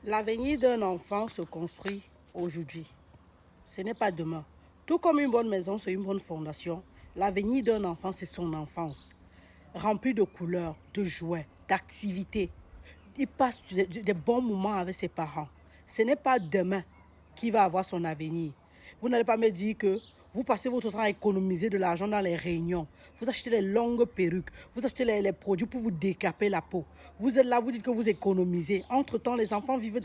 L'avenir d'un enfant se construit aujourd'hui. Ce n'est pas demain. Tout comme une bonne maison, c'est une bonne fondation. L'avenir d'un enfant, c'est son enfance. Rempli de couleurs, de jouets, d'activités. Il passe des bons moments avec ses parents. Ce n'est pas demain qu'il va avoir son avenir. Vous n'allez pas me dire que vous passez votre temps à économiser de l'argent dans les réunions. Vous achetez les longues perruques. Vous achetez les produits pour vous décaper la peau. Vous êtes là, vous dites que vous économisez. Entre-temps, les enfants vivent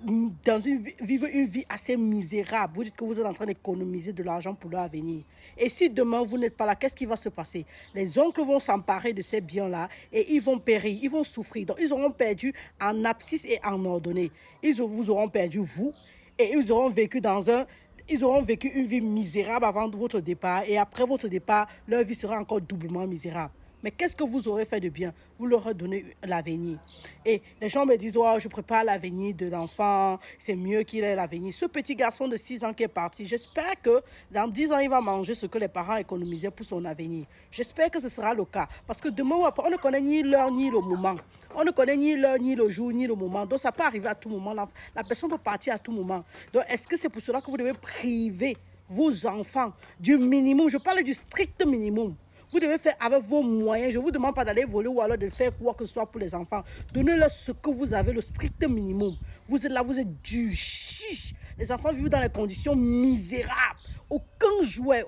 vivent une vie assez misérable. Vous dites que vous êtes en train d'économiser de l'argent pour leur avenir. Et si demain, vous n'êtes pas là, qu'est-ce qui va se passer? Les oncles vont s'emparer de ces biens-là et ils vont périr, ils vont souffrir. Donc, ils auront perdu en abscisse et en ordonnée. Vous auront perdu, vous, et ils auront vécu une vie misérable avant votre départ et après votre départ, leur vie sera encore doublement misérable. Mais qu'est-ce que vous aurez fait de bien? Vous leur avez donné l'avenir. Et les gens me disent, oh, je prépare l'avenir de l'enfant, c'est mieux qu'il ait l'avenir. Ce petit garçon de 6 ans qui est parti, j'espère que dans 10 ans, il va manger ce que les parents économisaient pour son avenir. J'espère que ce sera le cas. Parce que demain ou après, on ne connaît ni l'heure ni le moment. On ne connaît ni l'heure, ni le jour, ni le moment. Donc, ça peut arriver à tout moment. La personne peut partir à tout moment. Donc, est-ce que c'est pour cela que vous devez priver vos enfants du minimum? Je parle du strict minimum. Vous devez faire avec vos moyens. Je ne vous demande pas d'aller voler ou alors de faire quoi que ce soit pour les enfants. Donnez-leur ce que vous avez, le strict minimum. Vous êtes là, vous êtes du chiche. Les enfants vivent dans des conditions misérables. Aucun jouet,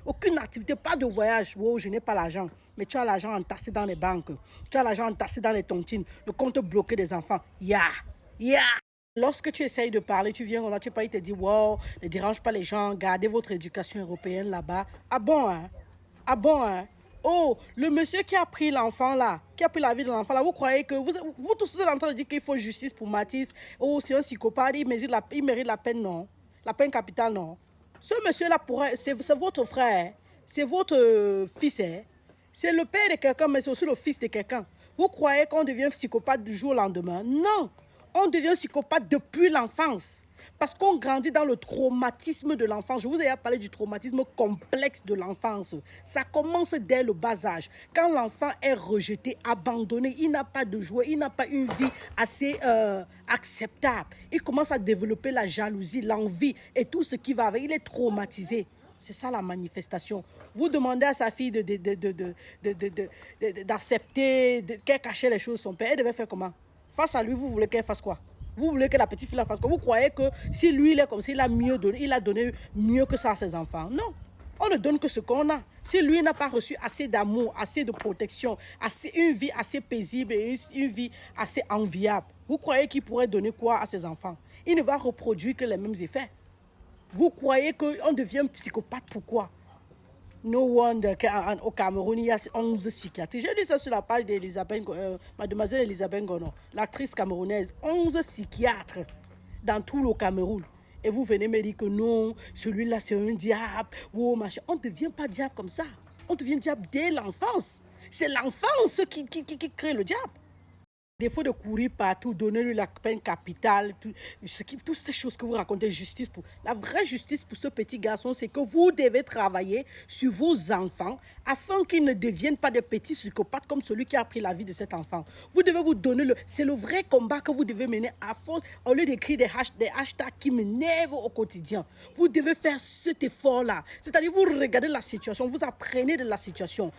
aucune activité, pas de voyage. Oh, je n'ai pas l'argent. Mais tu as l'argent entassé dans les banques. Tu as l'argent entassé dans les tontines. Le compte bloqué des enfants. Lorsque tu essayes de parler, tu viens, tu te dis, wow, ne dérange pas les gens, gardez votre éducation européenne là-bas. Ah bon, hein? Ah bon, hein? Oh, le monsieur qui a pris l'enfant là, qui a pris la vie de l'enfant là, vous croyez que vous tous êtes en train de dire qu'il faut justice pour Mathis? Oh, c'est un psychopathe, il mérite la peine, non? La peine capitale, non? Ce monsieur-là, c'est votre frère, c'est votre fils, hein? C'est le père de quelqu'un, mais c'est aussi le fils de quelqu'un. Vous croyez qu'on devient psychopathe du jour au lendemain? Non! On devient psychopathe depuis l'enfance. Parce qu'on grandit dans le traumatisme de l'enfance. Je vous ai parlé du traumatisme complexe de l'enfance. Ça commence dès le bas âge. Quand l'enfant est rejeté, abandonné, il n'a pas de jouet, il n'a pas une vie assez acceptable. Il commence à développer la jalousie, l'envie et tout ce qui va avec. Il est traumatisé. C'est ça la manifestation. Vous demandez à sa fille d'accepter, qu'elle cachait les choses de son père. Elle devait faire comment? Face à lui, vous voulez qu'elle fasse quoi? Vous voulez que la petite fille la fasse quoi? Vous croyez que si lui, il est comme ça, il a donné mieux que ça à ses enfants? Non. On ne donne que ce qu'on a. Si lui n'a pas reçu assez d'amour, assez de protection, une vie assez paisible et une vie assez enviable, vous croyez qu'il pourrait donner quoi à ses enfants? Il ne va reproduire que les mêmes effets. Vous croyez qu'on devient psychopathe? Pourquoi? No wonder qu'au Cameroun, il y a 11 psychiatres. J'ai lu ça sur la page d'Elisabeth, mademoiselle Elisabeth Gono, l'actrice camerounaise. 11 psychiatres dans tout le Cameroun. Et vous venez me dire que non, celui-là c'est un diable. Oh, machin. On ne devient pas diable comme ça. On devient diable dès l'enfance. C'est l'enfance qui crée le diable. Défaut de courir partout, donner-lui la peine capitale, toutes ces choses que vous racontez, justice pour... La vraie justice pour ce petit garçon, c'est que vous devez travailler sur vos enfants afin qu'ils ne deviennent pas des petits psychopathes comme celui qui a pris la vie de cet enfant. Vous devez vous donner c'est le vrai combat que vous devez mener à force, au lieu d'écrire des hashtags qui m'énervent au quotidien. Vous devez faire cet effort-là. C'est-à-dire, vous regardez la situation, vous apprenez de la situation.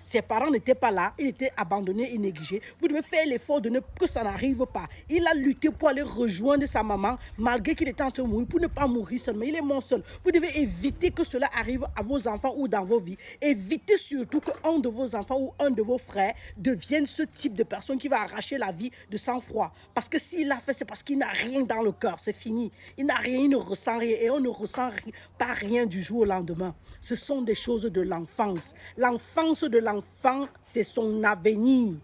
Ses parents n'étaient pas là, il était abandonné et négligé. Vous devez faire l'effort que ça n'arrive pas. Il a lutté pour aller rejoindre sa maman malgré qu'il était en train de mourir, pour ne pas mourir seul, mais il est mort seul. Vous devez éviter que cela arrive à vos enfants ou dans vos vies. Évitez surtout qu'un de vos enfants ou un de vos frères devienne ce type de personne qui va arracher la vie de sang-froid. Parce que s'il l'a fait, c'est parce qu'il n'a rien dans le cœur. C'est fini. Il n'a rien, il ne ressent rien. Et on ne ressent pas rien du jour au lendemain. Ce sont des choses de l'enfance. L'enfance de l'enfant, c'est son avenir.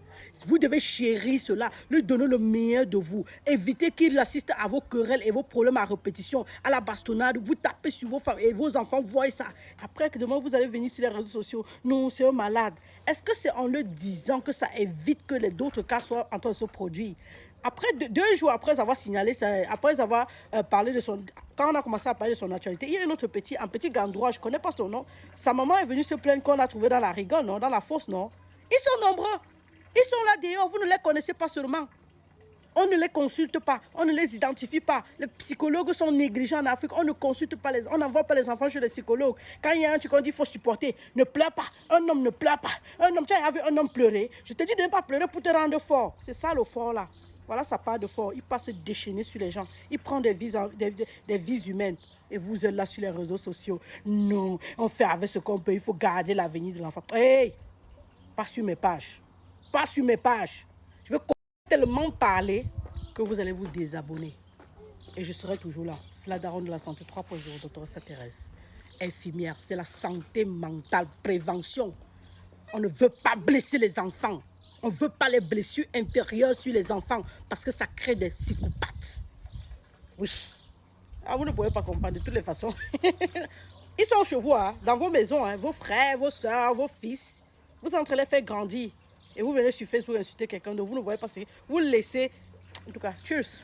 Vous devez chérir cela, lui donner le meilleur de vous. Évitez qu'il assiste à vos querelles et vos problèmes à répétition, à la bastonnade. Vous tapez sur vos femmes et vos enfants voient ça. Après que demain, vous allez venir sur les réseaux sociaux. Non, c'est un malade. Est-ce que c'est en le disant que ça évite que les d'autres cas soient en train de se produire? Après, 2 jours après avoir signalé, après avoir parlé de son... Quand on a commencé à parler de son actualité, il y a un petit gandroit, je ne connais pas son nom. Sa maman est venue se plaindre qu'on l'a trouvé dans la rigole, non? Dans la fosse, non? Ils sont nombreux. Ils sont là dehors, vous ne les connaissez pas seulement. On ne les consulte pas, on ne les identifie pas. Les psychologues sont négligents en Afrique, on ne consulte pas on n'envoie pas les enfants chez les psychologues. Quand il y a un truc qu'on dit, il faut supporter, ne pleure pas, un homme ne pleure pas. Un homme, tu as vu un homme pleurer, je te dis de ne pas pleurer pour te rendre fort. C'est ça le fort là. Voilà sa part de fort. Il passe se déchaîner sur les gens. Il prend des vies humaines. Et vous êtes là sur les réseaux sociaux. Non, on fait avec ce qu'on peut. Il faut garder l'avenir de l'enfant. Hey, pas sur mes pages. Pas sur mes pages. Je vais tellement parler que vous allez vous désabonner. Et je serai toujours là. C'est la daronne de la santé 3.0, docteur Thérèse. Infirmière, c'est la santé mentale, prévention. On ne veut pas blesser les enfants. On ne veut pas les blessures intérieures sur les enfants parce que ça crée des psychopathes. Oui. Ah, vous ne pouvez pas comprendre de toutes les façons. Ils sont chez vous, hein, dans vos maisons, hein, vos frères, vos soeurs, vos fils. Vous entrez les faire grandir. Et vous venez sur Facebook insulter quelqu'un d'autre. Vous ne voyez pas ce que vous laissez. En tout cas, cheers.